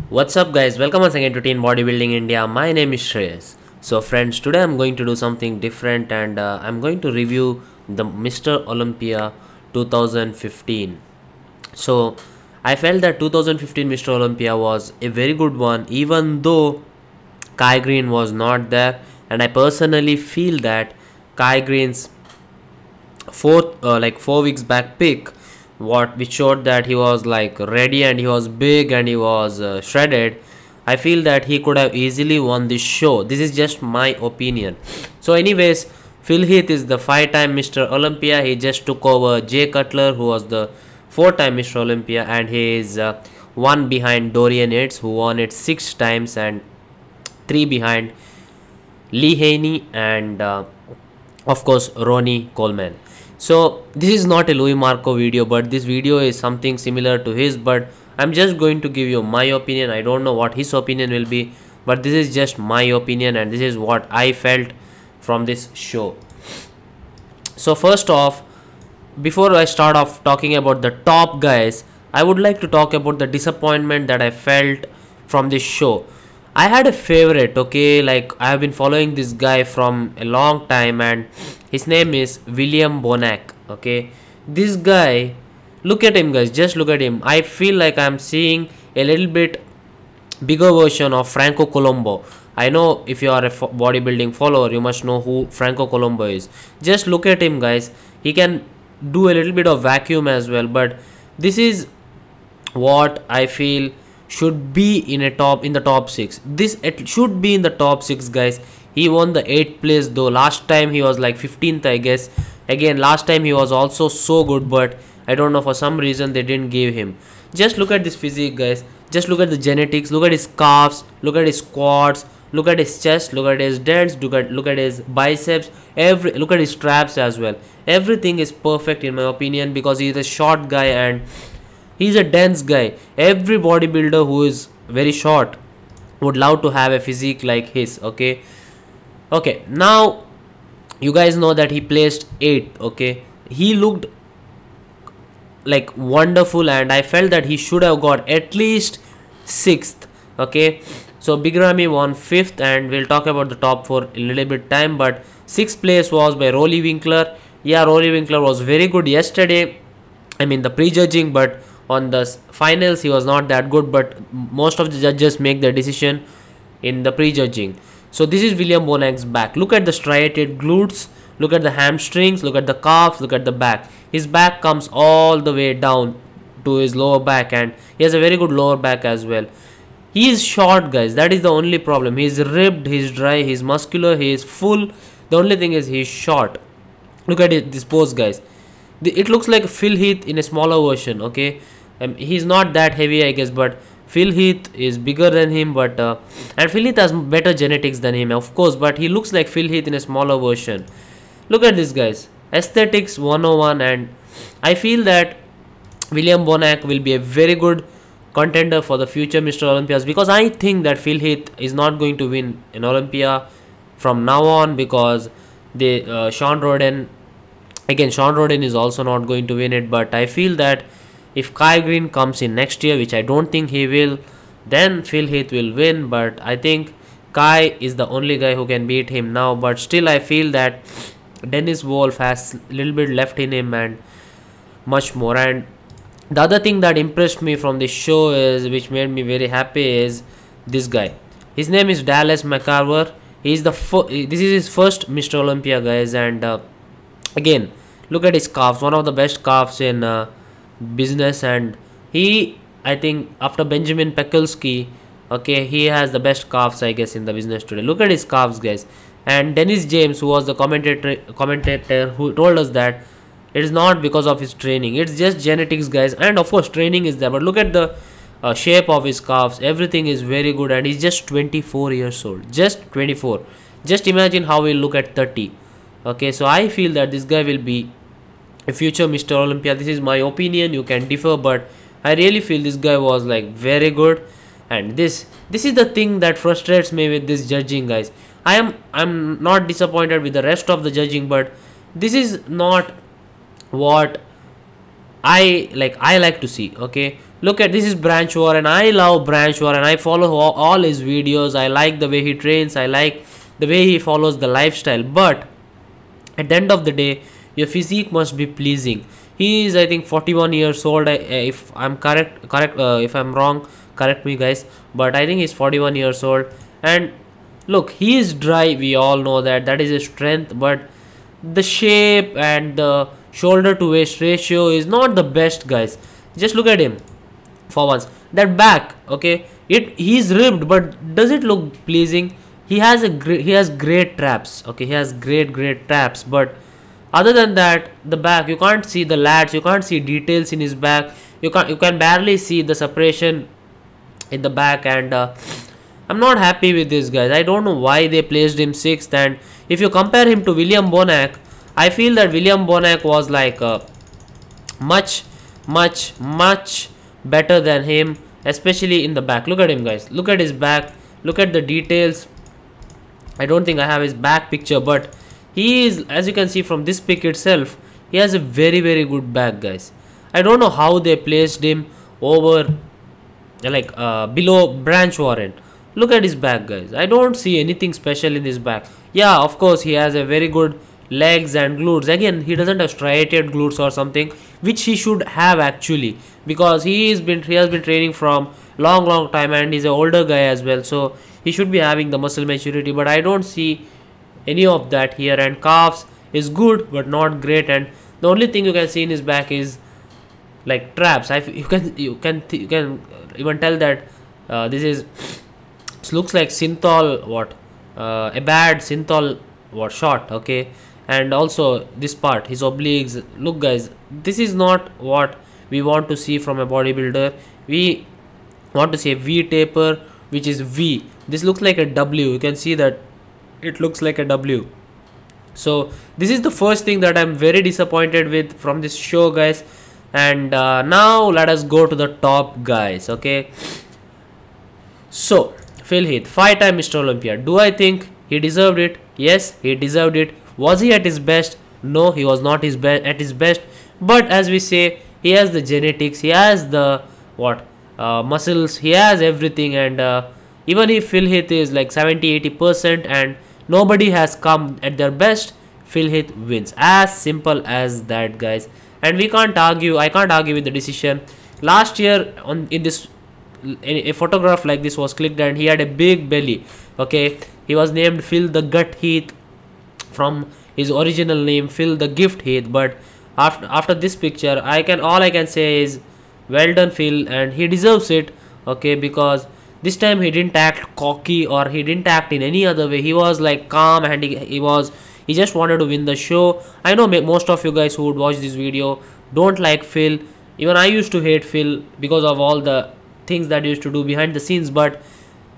What's up guys, welcome once again to Teen Bodybuilding India. My name is Shreyas. So friends, today I'm going to do something different and I'm going to review the Mr. Olympia 2015. So I felt that 2015 Mr. Olympia was a very good one, even though Kai Green was not there, and I personally feel that Kai Green's 4 weeks back pick, which showed that he was like ready and he was big and he was shredded. I feel that he could have easily won this show. This is just my opinion. So anyways, Phil Heath is the 5-time Mr. Olympia. He just took over Jay Cutler, who was the 4-time Mr. Olympia, and he is one behind Dorian Yates, who won it 6 times, and 3 behind Lee Haney and of course Ronnie Coleman. So this is not a Louis Marco video, but this video is something similar to his, but I'm just going to give you my opinion. I don't know what his opinion will be, but this is just my opinion and this is what I felt from this show. So first off, before I start off talking about the top guys, I would like to talk about the disappointment that I felt from this show. I had a favorite, okay, like I have been following this guy from a long time and his name is Zbornak, okay. This guy, look at him guys, just look at him. I feel like I'm seeing a little bit bigger version of Franco Colombo. I know if you are a bodybuilding follower, you must know who Franco Colombo is. Just look at him guys, he can do a little bit of vacuum as well, but this is what I feel should be in the top 6. It should be in the top 6 guys. He won the 8th place, though last time he was like 15th, I guess. Again, last time he was also so good, but I don't know, for some reason they didn't give him. Just look at this physique guys, just look at the genetics, look at his calves, look at his quads, look at his chest, look at his delts, look at his biceps, look at his traps as well. Everything is perfect in my opinion, because he is a short guy and he's a dense guy. Every bodybuilder who is very short would love to have a physique like his, okay. Now you guys know that he placed 8th, okay. He looked like wonderful and I felt that he should have got at least 6th, okay. So Big Ramy won 5th, and we'll talk about the top 4 in a little bit time, but 6th place was by Rolly Winkler. Yeah, Rolly Winkler was very good yesterday, I mean the prejudging, but on the finals he was not that good, but most of the judges make the decision in the prejudging. So this is Zbornak's back. Look at the striated glutes, look at the hamstrings, look at the calves, look at the back. His back comes all the way down to his lower back and he has a very good lower back as well. He is short guys, that is the only problem. He is ribbed, he is dry, he is muscular, he is full. The only thing is he is short. Look at this pose guys. It looks like Phil Heath in a smaller version, okay. He's not that heavy I guess, but Phil Heath is bigger than him, but and Phil Heath has better genetics than him of course, but he looks like Phil Heath in a smaller version. Look at this guys, aesthetics 101, and I feel that Zbornak will be a very good contender for the future Mr. Olympias, because I think that Phil Heath is not going to win an Olympia from now on, because Shawn Rhodes, again Shawn Rhodes is also not going to win it, but I feel that if Kai Green comes in next year, which I don't think he will, then Phil Heath will win, but I think Kai is the only guy who can beat him now, but still I feel that Dennis Wolf has a little bit left in him and much more. And the other thing that impressed me from this show is, which made me very happy, is this guy. His name is Dallas McCarver. This is his first Mr. Olympia guys, and again look at his calves, one of the best calves in business, and I think after Benjamin Pekulski, okay, he has the best calves I guess in the business today. Look at his calves guys. And Dennis James, who was the commentator who told us that it is not because of his training, it's just genetics guys, and of course training is there, but look at the shape of his calves, everything is very good, and he's just 24 years old, just 24. Just imagine how he'll look at 30, okay. So I feel that this guy will be a future Mr. Olympia. This is my opinion, you can differ, but I really feel this guy was like very good. And this is the thing that frustrates me with this judging guys. I'm not disappointed with the rest of the judging, but this is not what I like to see, okay. Look at this is Branch Warren. I love Branch Warren. I follow all his videos. I like the way he trains. I like the way he follows the lifestyle. But at the end of the day, your physique must be pleasing. He is, I think, 41 years old. If I'm correct, if I'm wrong, correct me, guys. But I think he's 41 years old. And look, he is dry. We all know that. That is his strength. But the shape and the shoulder to waist ratio is not the best, guys. Just look at him for once. That back, okay, he's ribbed, but does it look pleasing? He has great traps. Okay, he has great traps, but other than that, the back, you can't see the lats, you can't see details in his back. You can barely see the separation in the back, and I'm not happy with this, guys. I don't know why they placed him 6th. And if you compare him to William Bonac, I feel that William Bonac was like much better than him, especially in the back. Look at him, guys. Look at his back. Look at the details. I don't think I have his back picture, but he is, as you can see from this pic itself, he has a very good back, guys. I don't know how they placed him over like below Branch Warren. Look at his back, guys. I don't see anything special in his back. Yeah, of course, he has a very good legs and glutes. Again, he doesn't have striated glutes or something, which he should have actually, because he has been training from long time, and he's an older guy as well, so he should be having the muscle maturity. But I don't see any of that here. And calves is good but not great, and the only thing you can see in his back is like traps. You can even tell that this looks like synthol a bad synthol shot. Okay, and also this part, his obliques. Look, guys, this is not what we want to see from a bodybuilder. We want to see a V taper, which is V. This looks like a W. You can see that it looks like a W. So this is the first thing that I'm very disappointed with from this show, guys. And now let us go to the top guys. Okay, so Phil Heath, 5-time Mr. Olympia. Do I think he deserved it? Yes, he deserved it. Was he at his best? No, he was not at his best. But as we say, he has the genetics, he has the muscles, he has everything. And even if Phil Heath is like 70-80% and nobody has come at their best, Phil Heath wins. As simple as that, guys. And we can't argue. I can't argue with the decision. Last year, a photograph like this was clicked, and he had a big belly. Okay, he was named Phil the Gut Heath from his original name, Phil the Gift Heath. But after this picture, all I can say is well done, Phil, and he deserves it. Okay, because this time he didn't act cocky or he didn't act in any other way. He was like calm, and he just wanted to win the show. I know most of you guys who would watch this video don't like Phil. Even I used to hate Phil because of all the things that he used to do behind the scenes, but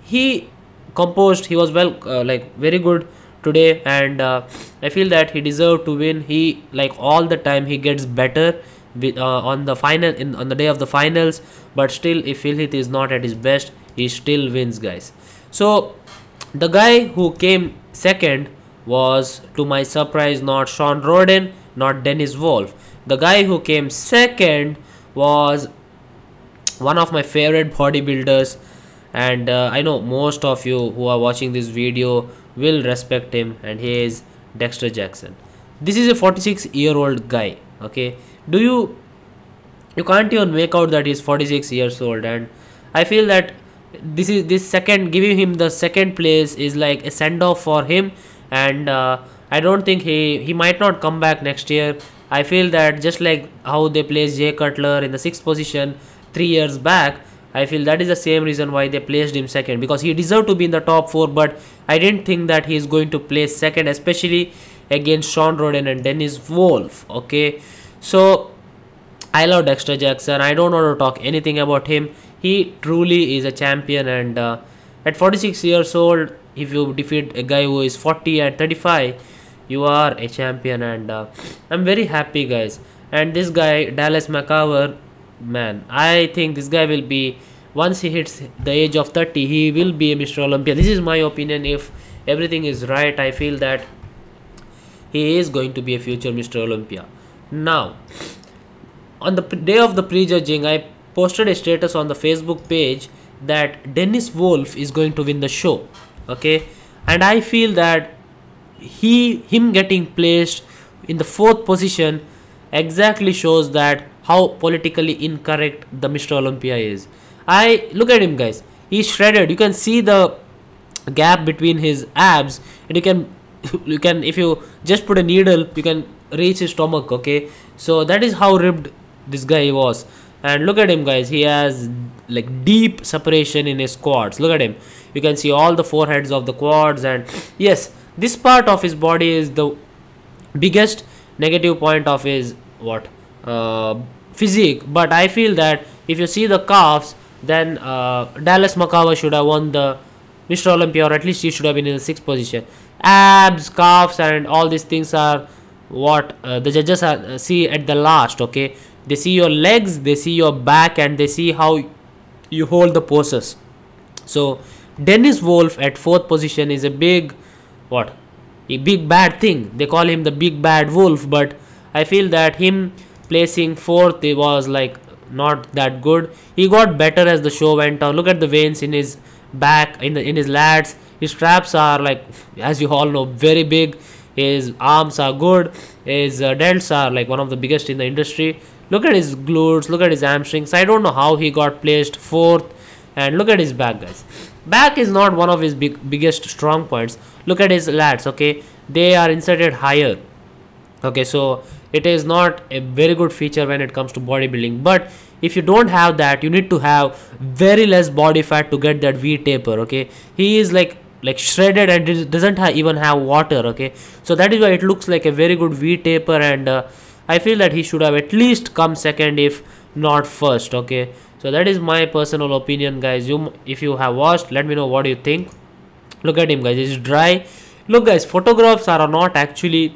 he composed. He was very good today, and I feel that he deserved to win. He, like all the time, he gets better with on the day of the finals. But still, if Phil Heath is not at his best, he still wins, guys. So the guy who came second was, to my surprise, not Shawn Rhodes, not Dennis Wolf. The guy who came second was one of my favorite bodybuilders, and I know most of you who are watching this video will respect him, and he is Dexter Jackson. This is a 46-year-old guy. Okay, you can't even make out that he's 46 years old, and I feel that giving him the second place is like a send-off for him. And I don't think he might not come back next year. I feel that just like how they placed Jay Cutler in the 6th position 3 years back, I feel that is the same reason why they placed him second, because he deserved to be in the top 4. But I didn't think that he is going to place second, especially against Shawn Rhodes and Dennis Wolf. Okay, so I love Dexter Jackson. I don't want to talk anything about him. He truly is a champion, and at 46 years old, if you defeat a guy who is 40 and 35, you are a champion. And I'm very happy, guys. And this guy, Dallas McCarver, man, I think this guy will be, once he hits the age of 30, he will be a Mr. Olympia. This is my opinion. If everything is right, I feel that he is going to be a future Mr. Olympia. Now, on the day of the prejudging, I posted a status on the Facebook page that Dennis Wolf is going to win the show. Okay, and I feel that him getting placed in the 4th position exactly shows that how politically incorrect the Mr. Olympia is. I look at him, guys. He's shredded. You can see the gap between his abs, and you can if you just put a needle, you can reach his stomach. Okay, so that is how ripped this guy was. And look at him, guys. He has like deep separation in his quads. Look at him. You can see all the foreheads of the quads, and yes, this part of his body is the biggest negative point of his physique. But I feel that if you see the calves, then Dallas McCarver should have won the Mr. Olympia, or at least he should have been in the 6th position. Abs, calves, and all these things are what the judges see at the last. Okay, they see your legs, they see your back, and they see how you hold the poses. So Dennis Wolf at 4th position is a big a big bad thing. They call him the big bad wolf, but I feel that him placing 4th, it was like not that good. He got better as the show went on. Look at the veins in his back, in his lats. His traps are like, as you all know, very big. His arms are good. His delts are like one of the biggest in the industry. Look at his glutes, look at his hamstrings. I don't know how he got placed 4th. And look at his back, guys. Back is not one of his biggest strong points. Look at his lats. Okay, they are inserted higher. Okay, so it is not a very good feature when it comes to bodybuilding. But if you don't have that, you need to have very less body fat to get that V taper. Okay, he is like shredded and doesn't even have water. Okay, so that is why it looks like a very good V taper, and I feel that he should have at least come 2nd, if not 1st. Okay, so that is my personal opinion, guys. If you have watched, let me know what you think. Look at him, guys. He's dry. Look, guys, photographs are not actually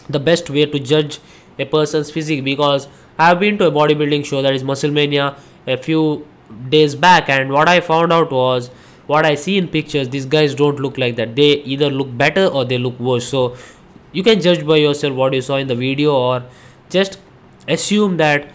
the best way to judge a person's physique, because I have been to a bodybuilding show, that is Musclemania, a few days back, and what I found out was, what I see in pictures, these guys don't look like that. They either look better or they look worse. So you can judge by yourself what you saw in the video, or just assume that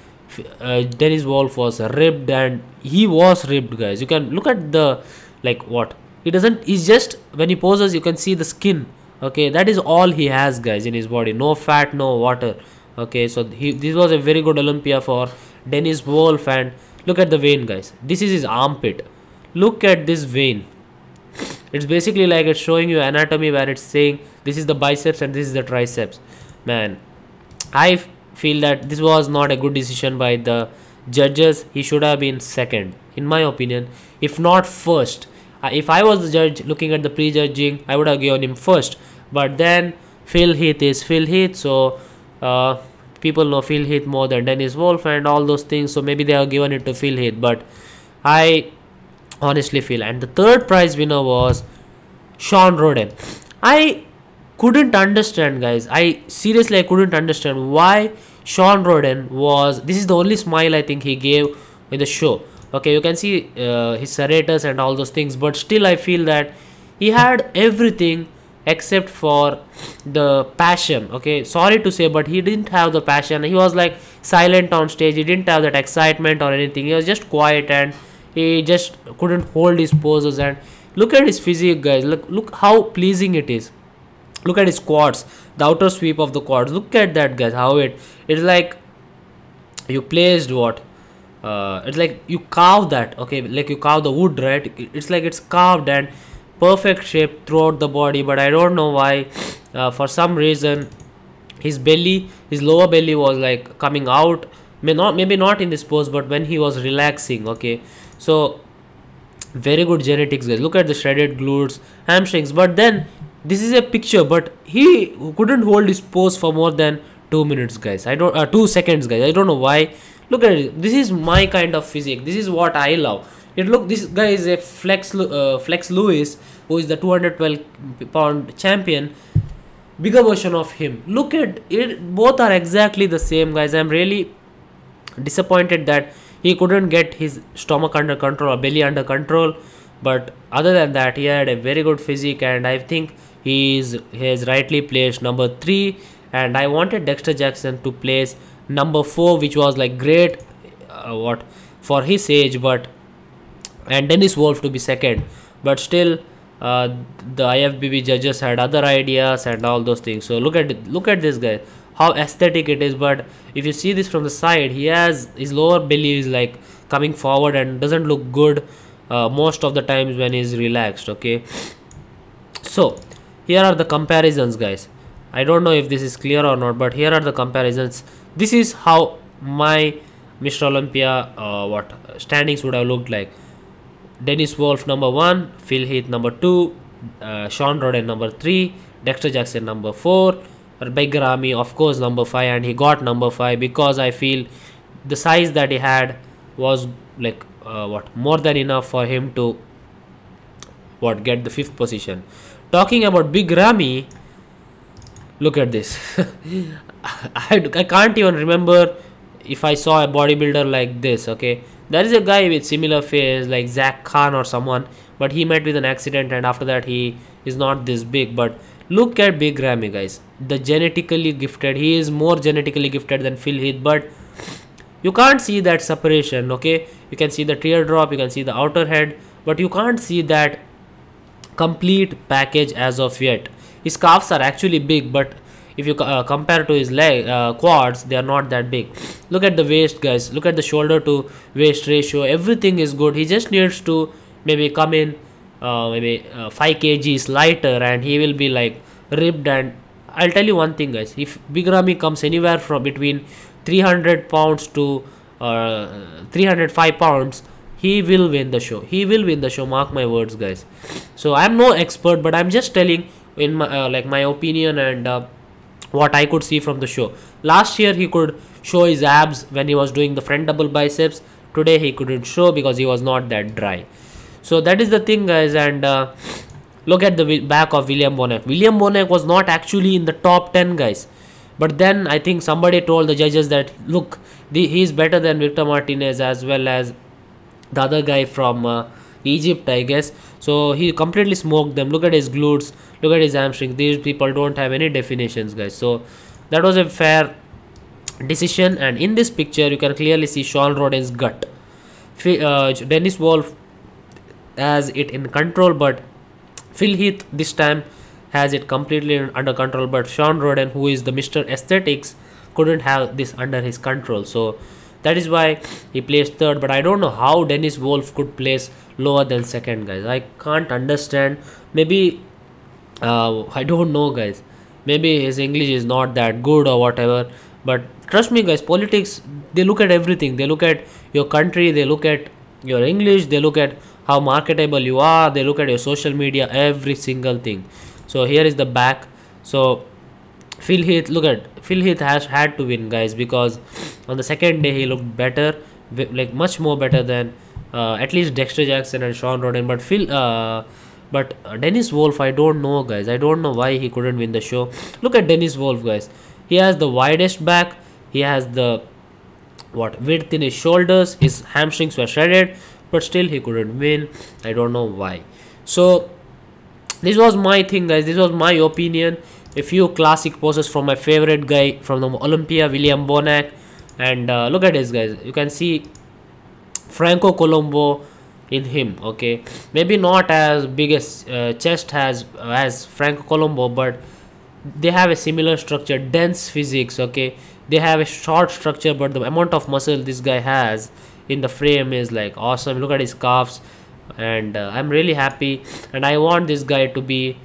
Dennis Wolf was ripped, and he was ripped, guys. You can look at the he's just, when he poses, you can see the skin. Okay, that is all he has, guys, in his body. No fat, no water. Okay, so this was a very good Olympia for Dennis Wolf. And look at the vein, guys. This is his armpit. Look at this vein. It's basically like it's showing you anatomy, where it's saying this is the biceps and this is the triceps. Man, I feel that this was not a good decision by the judges. He should have been 2nd, in my opinion, if not 1st. If I was the judge looking at the prejudging, I would have given him 1st. But then Phil Heath is Phil Heath, so people know Phil Heath more than Dennis Wolf and all those things, so maybe they have given it to Phil Heath. But I honestly feel, and the 3rd prize winner was Shawn Rhodes. I couldn't understand, guys. I couldn't understand why Shawn Rhodes was. This is the only smile I think he gave in the show. Okay, you can see his serratus and all those things, but still I feel that he had everything except for the passion. Okay, sorry to say, but he didn't have the passion. He was like silent on stage. He didn't have that excitement or anything. He was just quiet, and he just couldn't hold his poses. And look at his physique, guys. Look how pleasing it is. Look at his quads, the outer sweep of the quads. Look at that, guys, how it's like you placed it's like you carve that. Okay, like you carve the wood, right? It's like it's carved and perfect shape throughout the body. But I don't know why, for some reason, his lower belly was like coming out. Maybe not in this pose, but when he was relaxing. Okay, so very good genetics, guys. Look at the shredded glutes, hamstrings. But then this is a picture, but he couldn't hold his pose for more than 2 minutes, guys. 2 seconds, guys. I don't know why. Look at it. This is my kind of physique. This is what I love. This guy is a Flex Lewis, who is the 212-pound champion. Bigger version of him. Look at it. Both are exactly the same, guys. I'm really disappointed that he couldn't get his stomach under control or belly under control. But other than that, he had a very good physique, and I think he is rightly placed number 3. And I wanted Dexter Jackson to place number 4, which was like great for his age, but and Dennis Wolf to be second. But still, the IFBB judges had other ideas and all those things. So look at this guy, how aesthetic it is. But if you see this from the side, he has his lower belly is like coming forward and doesn't look good most of the times when he's relaxed. Okay, so here are the comparisons, guys. I don't know if this is clear or not, but here are the comparisons. This is how my Mr. Olympia what standings would have looked like. Dennis Wolf number 1, Phil Heath number 2, Shawn Rhodes number 3, Dexter Jackson number 4, Vikram of course number 5, and he got number 5 because I feel the size that he had was like more than enough for him to get the 5th position. Talking about Big Ramy, look at this. I can't even remember if I saw a bodybuilder like this. Okay, there is a guy with similar face like Zach Khan or someone, but he met with an accident and after that he is not this big. But look at Big Ramy, guys. The genetically gifted, he is more genetically gifted than Phil Heath, but you can't see that separation. Okay, you can see the teardrop, you can see the outer head, but you can't see that complete package as of yet. His calves are actually big, but if you compare to his leg quads, they are not that big. Look at the waist, guys. Look at the shoulder to waist ratio. Everything is good. He just needs to maybe come in maybe 5 kgs lighter and he will be like ripped. And I'll tell you one thing, guys, if Big Ramy comes anywhere from between 300 pounds to 305 pounds, he will win the show. He will win the show, mark my words, guys. So I'm no expert, but I'm just telling in my like my opinion and what I could see from the show. Last year he could show his abs when he was doing the front double biceps. Today he couldn't show because he was not that dry. So that is the thing, guys. And look at the back of William Bonac. William Bonac was not actually in the top 10, guys, but then I think somebody told the judges that look, he is better than Victor Martinez as well as the other guy from Egypt, I guess. So he completely smoked them. Look at his glutes, look at his hamstrings. These people don't have any definitions, guys. So that was a fair decision. And in this picture you can clearly see Shawn Rhodes' gut. Dennis Wolf has it in control, but Phil Heath this time has it completely under control. But Shawn Rhodes, who is the Mr. Aesthetics, couldn't have this under his control. So that is why he placed 3rd. But I don't know how Dennis Wolf could place lower than 2nd, guys. I can't understand. Maybe I don't know, guys. Maybe his English is not that good or whatever. But trust me, guys, politics, they look at everything. They look at your country, they look at your English, they look at how marketable you are, they look at your social media, every single thing. So here is the back. So Phil Heath, look at Phil Heath has had to win, guys, because on the 2nd day he looked better, like much more better than at least Dexter Jackson and Shawn Rhodes. But Dennis Wolf, I don't know, guys. I don't know why he couldn't win the show. Look at Dennis Wolf, guys. He has the widest back. He has the width in his shoulders. His hamstrings were shredded, but still he couldn't win. I don't know why. So this was my thing, guys. This was my opinion. A few classic poses from my favorite guy from the Olympia, William Bonac. And look at this, guys. You can see Franco Colombo in him. Okay, maybe not as big as chest as Franco Colombo, but they have a similar structure, dense physiques. Okay, they have a short structure, but the amount of muscle this guy has in the frame is like awesome. Look at his calves, and I'm really happy, and I want this guy to be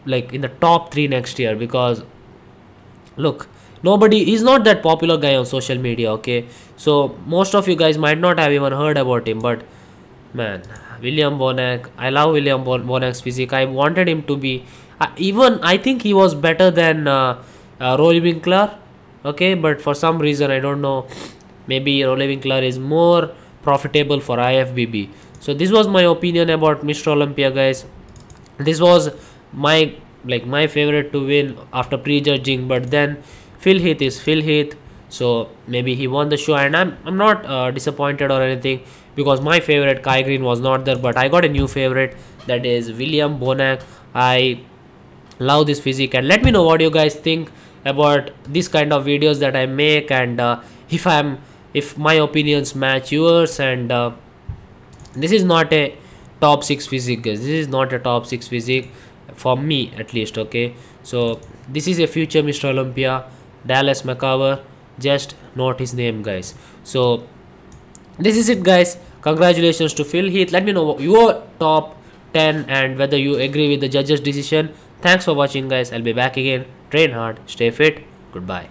like in the top 3 next year, because look, he's not that popular guy on social media. Okay, so most of you guys might not have even heard about him, but man, William Bonac, I love William Bonac's physique. I wanted him to be even, I think he was better than Rory Winkler. Okay, but for some reason, I don't know, maybe Rory Winkler is more profitable for IFBB. So this was my opinion about Mr. Olympia, guys. This was my favorite to win after prejudging, but then Phil Heath is Phil Heath, so maybe he won the show, and I'm not disappointed or anything, because my favorite Kai Green was not there, but I got a new favorite, that is William Bonac. I love this physique, and let me know what you guys think about this kind of videos that I make, and if if my opinions match yours. And this is not a top 6 physique, guys. This is not a top 6 physique for me, at least. Okay, so this is a future Mr. Olympia, Dallas McCarver. Just note his name, guys. So this is it, guys. Congratulations to Phil Heath. Let me know your top 10 and whether you agree with the judges decision. Thanks for watching, guys. I'll be back again. Train hard, stay fit. Goodbye.